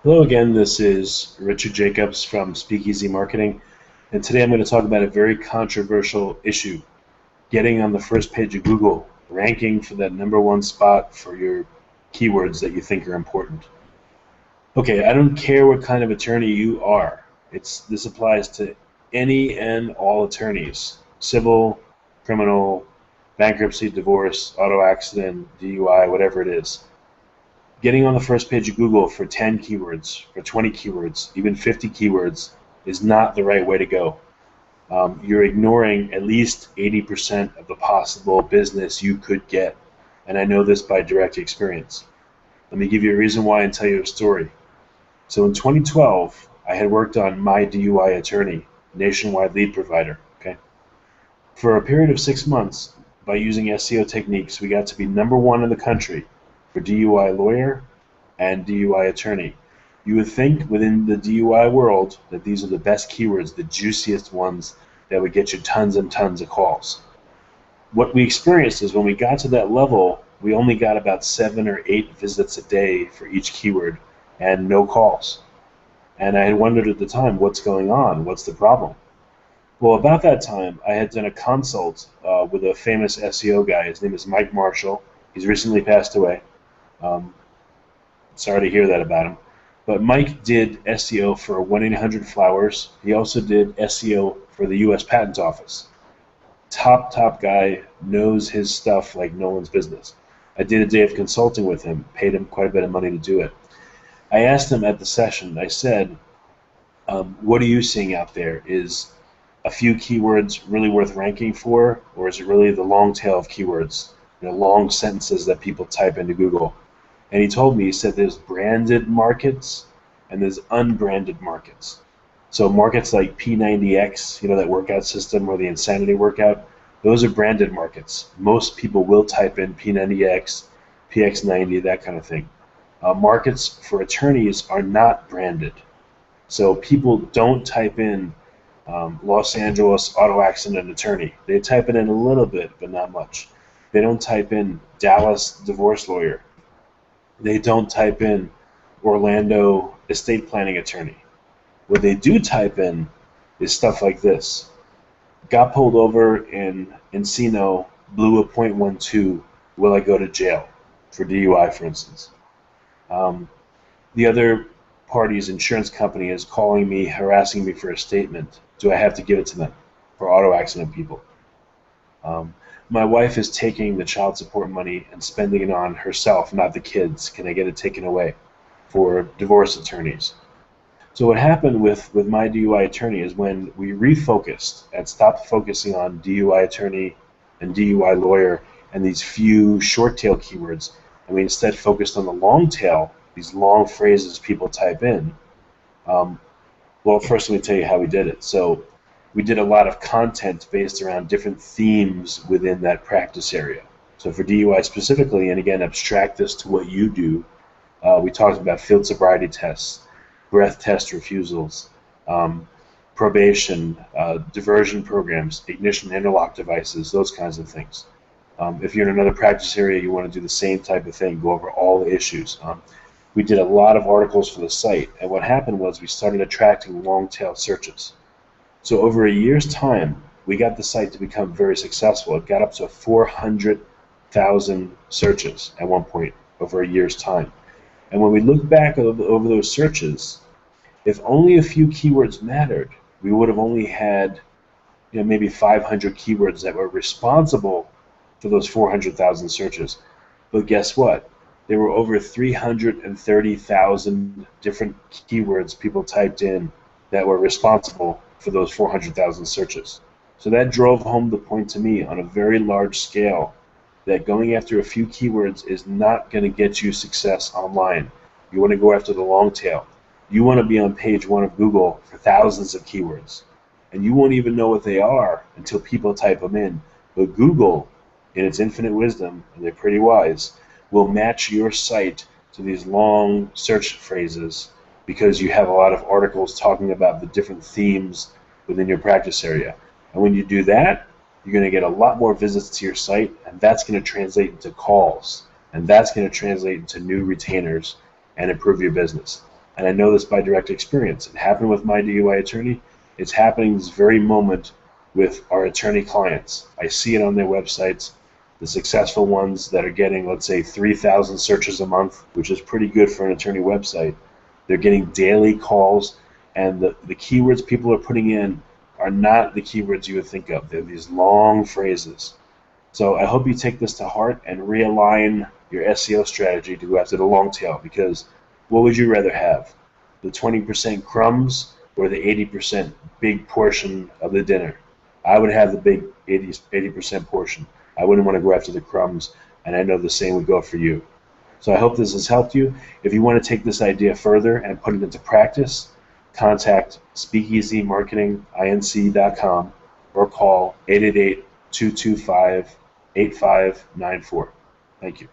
Hello again, this is Richard Jacobs from Speakeasy Marketing, and today I'm going to talk about a very controversial issue, getting on the first page of Google, ranking for that #1 spot for your keywords that you think are important. Okay, I don't care what kind of attorney you are. This applies to any and all attorneys, civil, criminal, bankruptcy, divorce, auto accident, DUI, whatever it is. Getting on the first page of Google for 10 keywords, for 20 keywords, even 50 keywords is not the right way to go. You're ignoring at least 80% of the possible business you could get, and I know this by direct experience. Let me give you a reason why and tell you a story. So in 2012, I had worked on My DUI Attorney, nationwide lead provider. Okay, for a period of 6 months, by using SEO techniques, we got to be #1 in the country for DUI lawyer and DUI attorney. You would think within the DUI world that these are the best keywords, the juiciest ones that would get you tons and tons of calls. What we experienced is when we got to that level, we only got about 7 or 8 visits a day for each keyword and no calls. And I had wondered at the time, what's going on? What's the problem? Well, about that time, I had done a consult with a famous SEO guy. His name is Mike Marshall. He's recently passed away. Sorry to hear that about him. But Mike did SEO for 1-800-Flowers. He also did SEO for the U.S. Patent Office. Top guy, knows his stuff like no one's business. I did a day of consulting with him, paid him quite a bit of money to do it. I asked him at the session, I said, what are you seeing out there? Is a few keywords really worth ranking for, or is it really the long tail of keywords, long sentences that people type into Google? And he told me, he said there's branded markets and there's unbranded markets. So markets like P90X, that workout system or the Insanity workout, those are branded markets. Most people will type in P90X, PX90, that kind of thing. Markets for attorneys are not branded. So people don't type in Los Angeles auto accident attorney. They type it in a little bit, but not much. They don't type in Dallas divorce lawyer. They don't type in Orlando estate planning attorney. What they do type in is stuff like this. Got pulled over in Encino, blew a .12, will I go to jail? For DUI, for instance. The other party's insurance company is calling me, harassing me for a statement. Do I have to give it to them? For auto accident people. My wife is taking the child support money and spending it on herself, not the kids. Can I get it taken away? For divorce attorneys. So what happened with My DUI Attorney is when we refocused and stopped focusing on DUI attorney and DUI lawyer and these few short tail keywords, and we instead focused on the long tail, these long phrases people type in. Well, first let me tell you how we did it. So we did a lot of content based around different themes within that practice area. So for DUI specifically, and again, abstract this to what you do, we talked about field sobriety tests, breath test refusals, probation, diversion programs, ignition interlock devices, those kinds of things. If you're in another practice area, you want to do the same type of thing, go over all the issues. We did a lot of articles for the site, and what happened was we started attracting long tail searches. So over a year's time, we got the site to become very successful. It got up to 400,000 searches at one point over a year's time. And when we look back over those searches, if only a few keywords mattered, we would have only had maybe 500 keywords that were responsible for those 400,000 searches. But guess what? There were over 330,000 different keywords people typed in that were responsible for those 400,000 searches. So that drove home the point to me on a very large scale that going after a few keywords is not going to get you success online. You want to go after the long tail. You want to be on page 1 of Google for thousands of keywords. And you won't even know what they are until people type them in. But Google, in its infinite wisdom, and they're pretty wise, will match your site to these long search phrases because you have a lot of articles talking about the different themes within your practice area. And when you do that, you're going to get a lot more visits to your site, and that's going to translate into calls, and that's going to translate into new retainers and improve your business. And I know this by direct experience. It happened with my DUI attorney. It's happening this very moment with our attorney clients. I see it on their websites. The successful ones that are getting, let's say, 3,000 searches a month, which is pretty good for an attorney website. They're getting daily calls, and the keywords people are putting in are not the keywords you would think of. They're these long phrases. So I hope you take this to heart and realign your SEO strategy to go after the long tail, because what would you rather have? The 20% crumbs or the 80% big portion of the dinner? I would have the big 80% portion. I wouldn't want to go after the crumbs, and I know the same would go for you. So I hope this has helped you. If you want to take this idea further and put it into practice, contact speakeasymarketinginc.com or call 888-225-8594. Thank you.